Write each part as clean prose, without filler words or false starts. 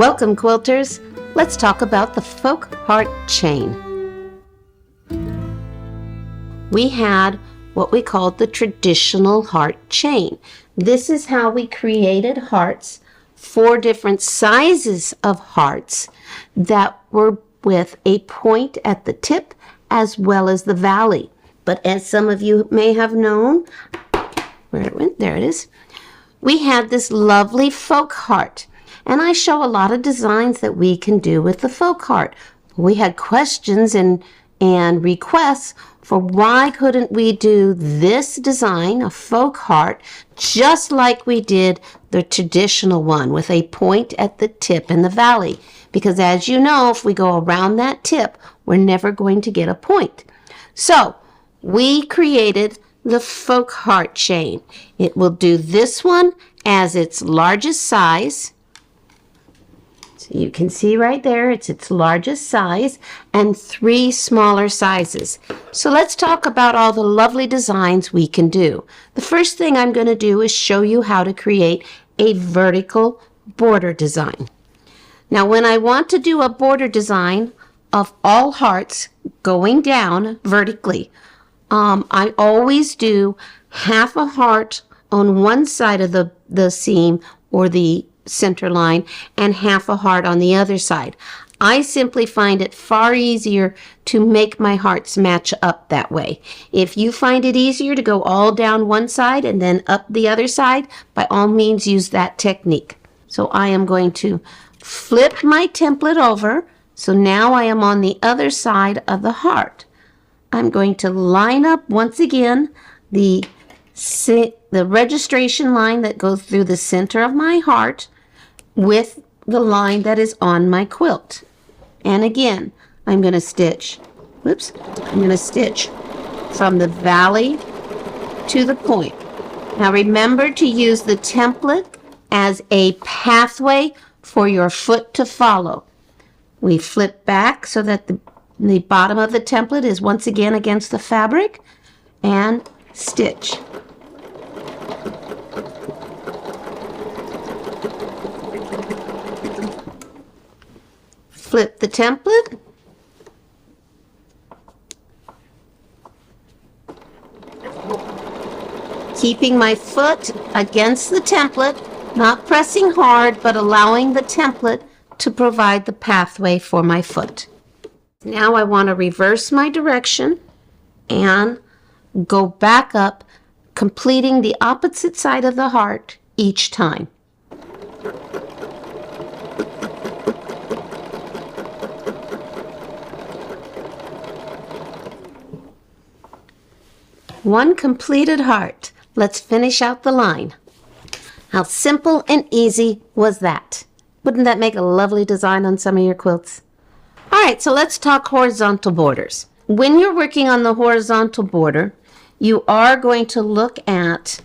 Welcome, quilters. Let's talk about the folk heart chain. We had what we called the traditional heart chain. This is how we created hearts, 4 different sizes of hearts that were with a point at the tip as well as the valley. But as some of you may have known, where it went, there it is, we had this lovely folk heart. And I show a lot of designs that we can do with the folk heart. We had questions and requests for why couldn't we do this design, a folk heart, just like we did the traditional one with a point at the tip in the valley. Because as you know, if we go around that tip, we're never going to get a point. So we created the folk heart chain. It will do this one as its largest size. You can see right there, it's its largest size, and 3 smaller sizes. So let's talk about all the lovely designs we can do. The first thing I'm going to do is show you how to create a vertical border design. Now, when I want to do a border design of all hearts going down vertically, I always do half a heart on one side of the seam or the center line and half a heart on the other side. I simply find it far easier to make my hearts match up that way. If you find it easier to go all down one side and then up the other side, by all means use that technique. So I am going to flip my template over. So now I am on the other side of the heart. I'm going to line up once again the registration line that goes through the center of my heart with the line that is on my quilt. And again, I'm going to stitch, I'm going to stitch from the valley to the point. Now remember to use the template as a pathway for your foot to follow. We flip back so that the bottom of the template is once again against the fabric and stitch. Flip the template, keeping my foot against the template, not pressing hard, but allowing the template to provide the pathway for my foot. Now I want to reverse my direction and go back up, completing the opposite side of the heart each time. One completed heart. Let's finish out the line. How simple and easy was that? Wouldn't that make a lovely design on some of your quilts? All right, so let's talk horizontal borders. When you're working on the horizontal border, you are going to look at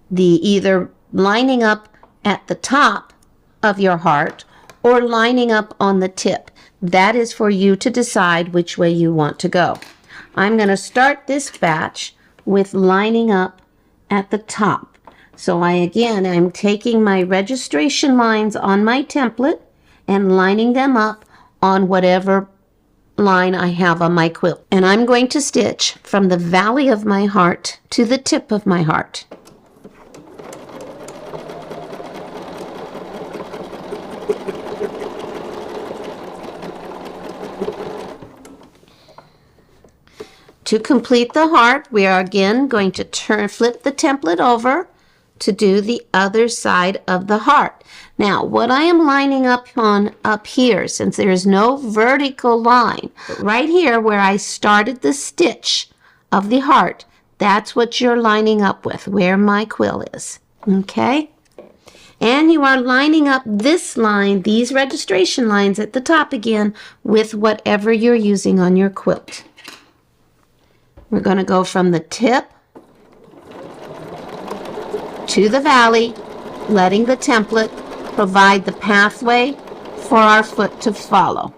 the either lining up at the top of your heart or lining up on the tip. That is for you to decide which way you want to go. I'm going to start this batch with lining up at the top. So I'm taking my registration lines on my template and lining them up on whatever line I have on my quilt. And I'm going to stitch from the valley of my heart to the tip of my heart. To complete the heart, we are again going to flip the template over to do the other side of the heart. Now, what I am lining up on up here, since there is no vertical line, right here where I started the stitch of the heart, that's what you're lining up with, where my quill is, okay? And you are lining up this line, these registration lines at the top again, with whatever you're using on your quilt. We're going to go from the tip to the valley, letting the template provide the pathway for our foot to follow.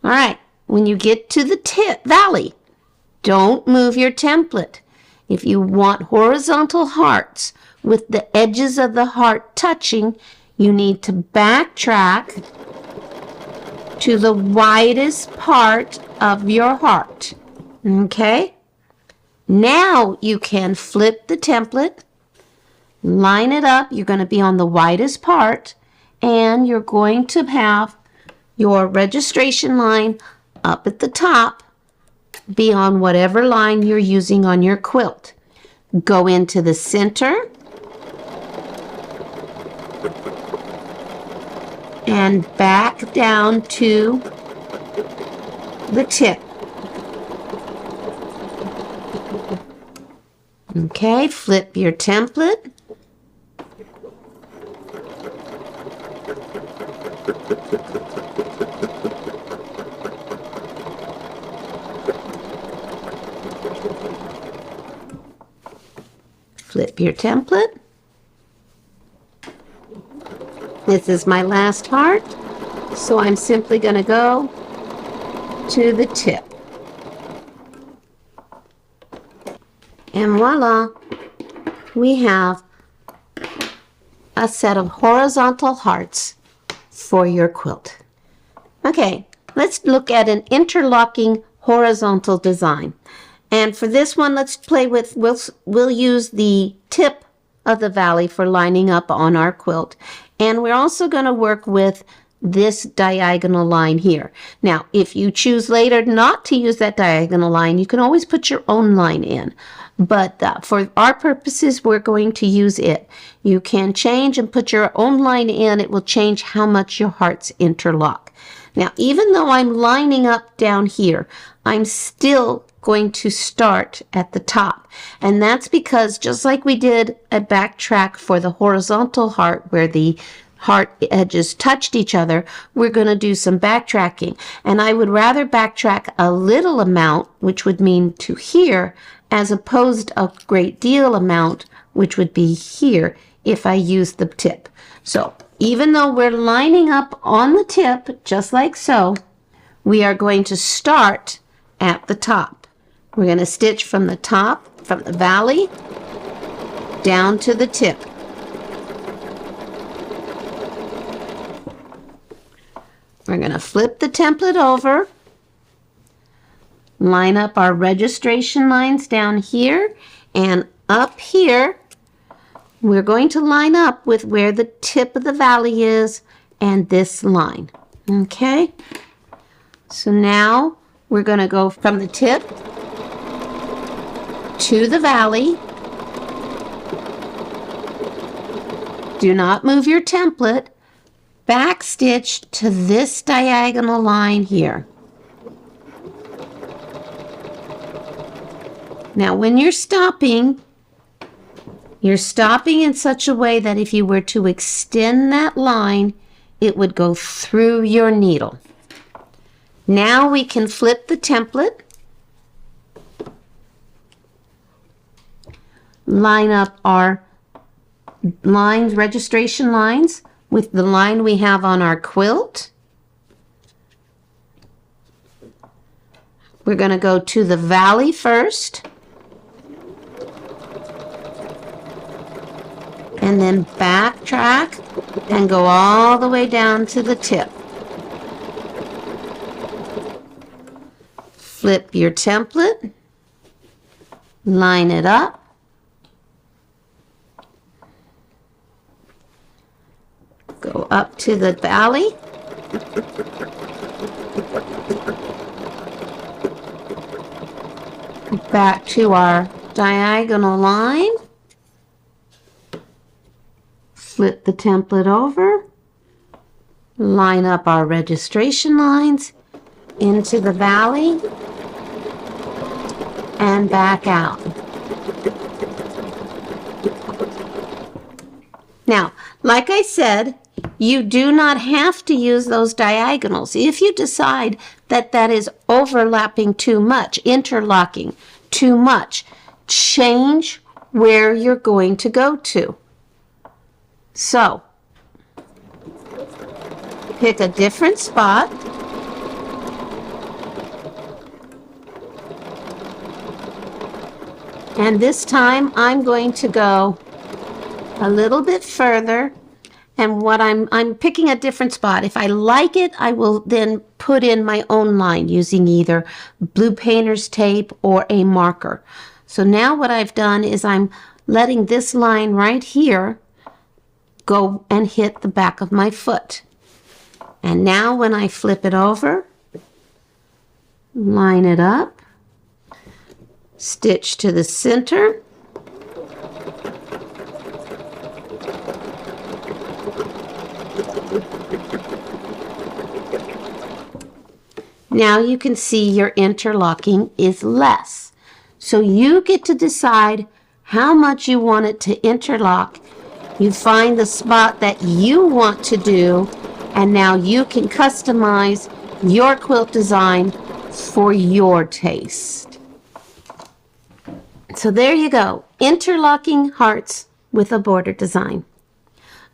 All right, when you get to the valley, don't move your template. If you want horizontal hearts with the edges of the heart touching, you need to backtrack to the widest part of your heart. Okay? Now you can flip the template, line it up. You're going to be on the widest part, and you're going to have your registration line up at the top be on whatever line you're using on your quilt. Go into the center and back down to the tip. Okay, flip your template. Flip your template. This is my last heart, so I'm simply going to go to the tip. And voila, we have a set of horizontal hearts for your quilt. Okay, let's look at an interlocking horizontal design. And for this one, let's play with, we'll use the tip of the valley for lining up on our quilt. And we're also going to work with this diagonal line here. Now, if you choose later not to use that diagonal line, you can always put your own line in. But for our purposes, we're going to use it. You can change and put your own line in. It will change how much your hearts interlock. Now, even though I'm lining up down here, I'm still going to start at the top. And that's because just like we did a backtrack for the horizontal heart where the heart edges touched each other, we're going to do some backtracking. And I would rather backtrack a little amount, which would mean to here, as opposed to a great deal amount, which would be here if I use the tip. So even though we're lining up on the tip, just like so, we are going to start at the top. We're going to stitch from the top, from the valley, down to the tip. We're going to flip the template over, line up our registration lines down here, and up here, we're going to line up with where the tip of the valley is and this line. Okay? So now we're going to go from the tip to the valley. Do not move your template. Backstitch to this diagonal line here. Now when you're stopping in such a way that if you were to extend that line, it would go through your needle. Now we can flip the template, line up our lines, registration lines, with the line we have on our quilt. We're going to go to the valley first, and then backtrack and go all the way down to the tip. Flip your template, line it up, go up to the valley, back to our diagonal line, flip the template over, line up our registration lines into the valley, and back out. Now, like I said, you do not have to use those diagonals. If you decide that that is overlapping too much, interlocking too much, change where you're going to go to. So, pick a different spot. And this time I'm going to go a little bit further, And what I'm picking a different spot. If I like it, I will then put in my own line using either blue painter's tape or a marker. So now what I've done is I'm letting this line right here go and hit the back of my foot. And now when I flip it over, line it up, stitch to the center, now you can see your interlocking is less. So you get to decide how much you want it to interlock. You find the spot that you want to do, and now you can customize your quilt design for your taste. So there you go, interlocking hearts with a border design.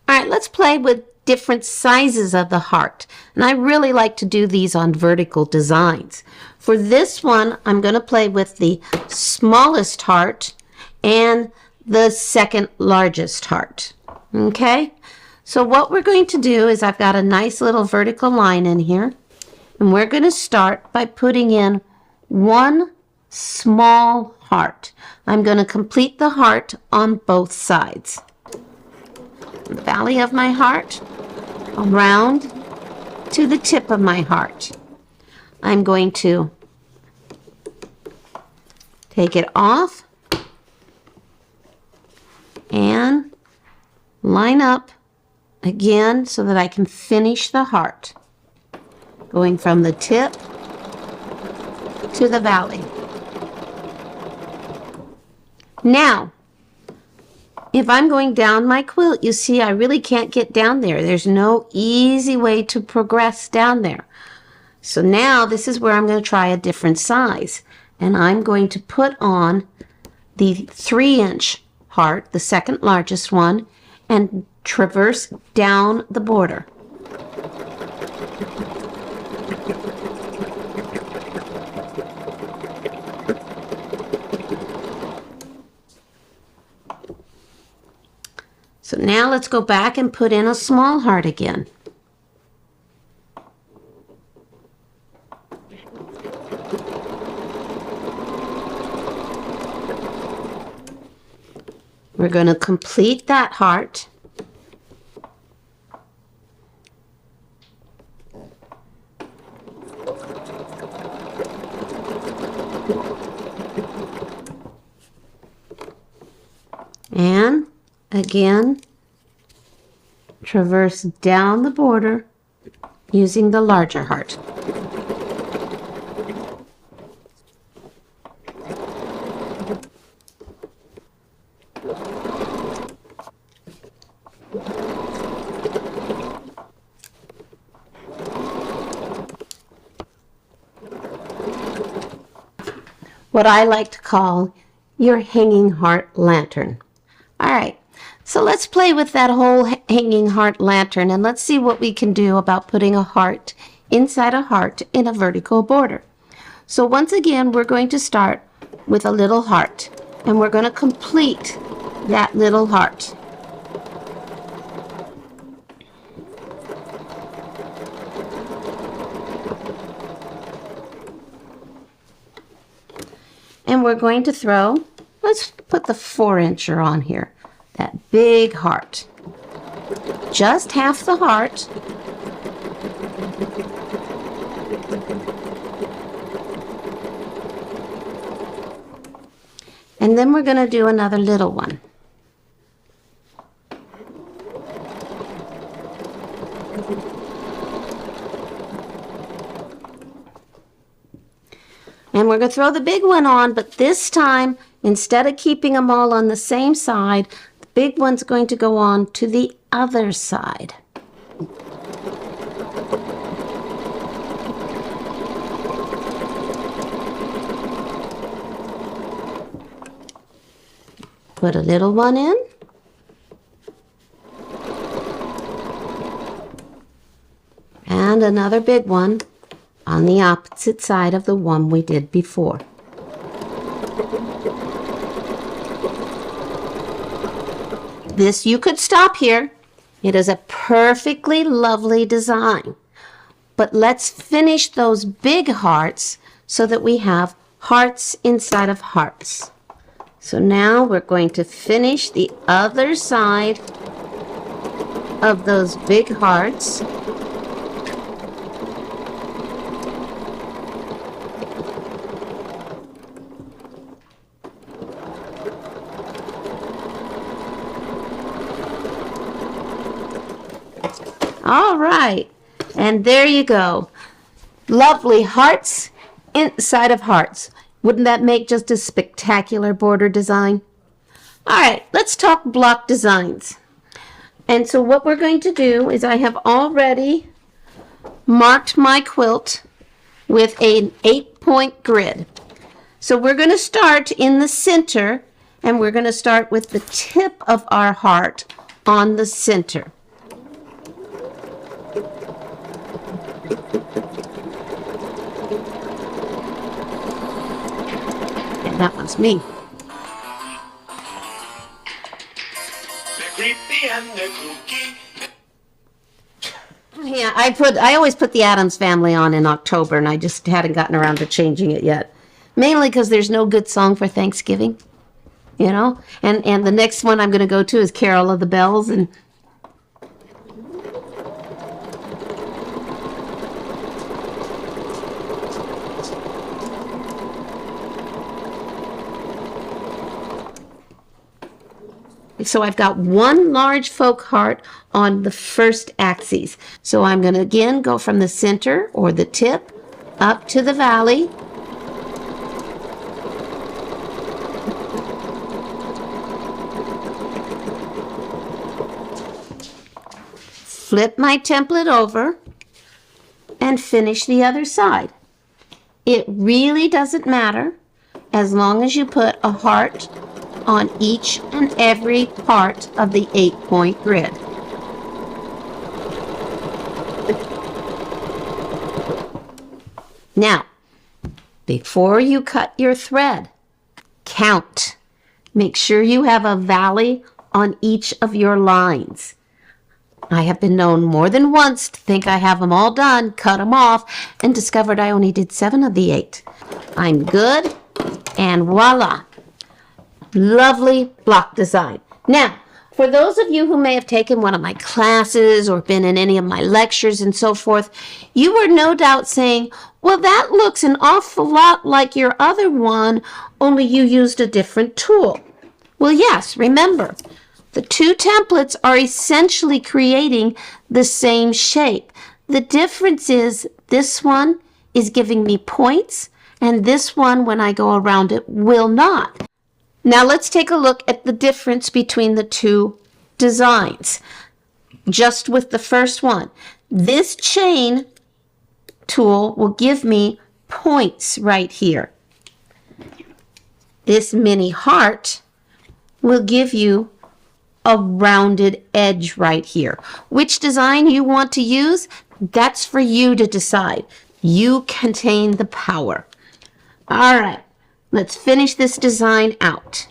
All right, let's play with different sizes of the heart. And I really like to do these on vertical designs. For this one, I'm going to play with the smallest heart and the second largest heart. Okay? So what we're going to do is I've got a nice little vertical line in here. And we're going to start by putting in one small heart. I'm going to complete the heart on both sides. The valley of my heart, around to the tip of my heart. I'm going to take it off and line up again so that I can finish the heart, going from the tip to the valley. Now, if I'm going down my quilt, you see I really can't get down there. There's no easy way to progress down there. So now this is where I'm going to try a different size. And I'm going to put on the 3-inch heart, the second largest one, and traverse down the border. So now let's go back and put in a small heart again. We're going to complete that heart. And again, traverse down the border using the larger heart. What I like to call your hanging heart lantern. All right, so let's play with that whole hanging heart lantern, and let's see what we can do about putting a heart inside a heart in a vertical border. So once again, we're going to start with a little heart, and we're going to complete that little heart. And we're going to throw, let's put the 4-incher on here, that big heart. Just half the heart. And then we're going to do another little one. And we're going to throw the big one on, but this time, instead of keeping them all on the same side, the big one's going to go on to the other side. Put a little one in. And another big one on the opposite side of the one we did before. This, you could stop here It is a perfectly lovely design. But let's finish those big hearts so that we have hearts inside of hearts. So now we're going to finish the other side of those big hearts. All right, and there you go. Lovely hearts inside of hearts. Wouldn't that make just a spectacular border design? All right, let's talk block designs. And so what we're going to do is I have already marked my quilt with an 8-point grid. So we're going to start in the center, and we're going to start with the tip of our heart on the center. And that one's me. Yeah, I always put the Addams Family on in October, and I just hadn't gotten around to changing it yet. Mainly because there's no good song for Thanksgiving, you know? And the next one I'm going to go to is Carol of the Bells, and so I've got one large folk heart on the first axis. So I'm going to again go from the center or the tip up to the valley. Flip my template over and finish the other side. It really doesn't matter as long as you put a heart on each and every part of the 8-point grid. Now, before you cut your thread, count. Make sure you have a valley on each of your lines. I have been known more than once to think I have them all done, cut them off, and discovered I only did 7 of the 8. I'm good, and voila. Lovely block design. Now, for those of you who may have taken one of my classes or been in any of my lectures and so forth, you were no doubt saying, well, that looks an awful lot like your other one, only you used a different tool. Well, yes, remember, the two templates are essentially creating the same shape. The difference is this one is giving me points, and this one, when I go around it, will not. Now let's take a look at the difference between the two designs. Just with the first one, this chain tool will give me points right here. This mini heart will give you a rounded edge right here. Which design you want to use, that's for you to decide. You contain the power. All right. Let's finish this design out.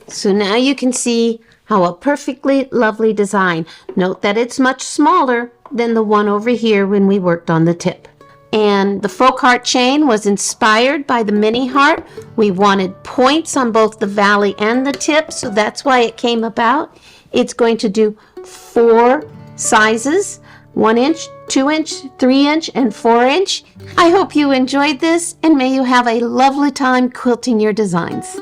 So now you can see how a perfectly lovely design. Note that it's much smaller than the one over here when we worked on the tip. And the folk heart chain was inspired by the mini heart. We wanted points on both the valley and the tip, so that's why it came about. It's going to do 4 sizes, 1 inch, 2 inch, 3 inch, and 4 inch. I hope you enjoyed this, and may you have a lovely time quilting your designs.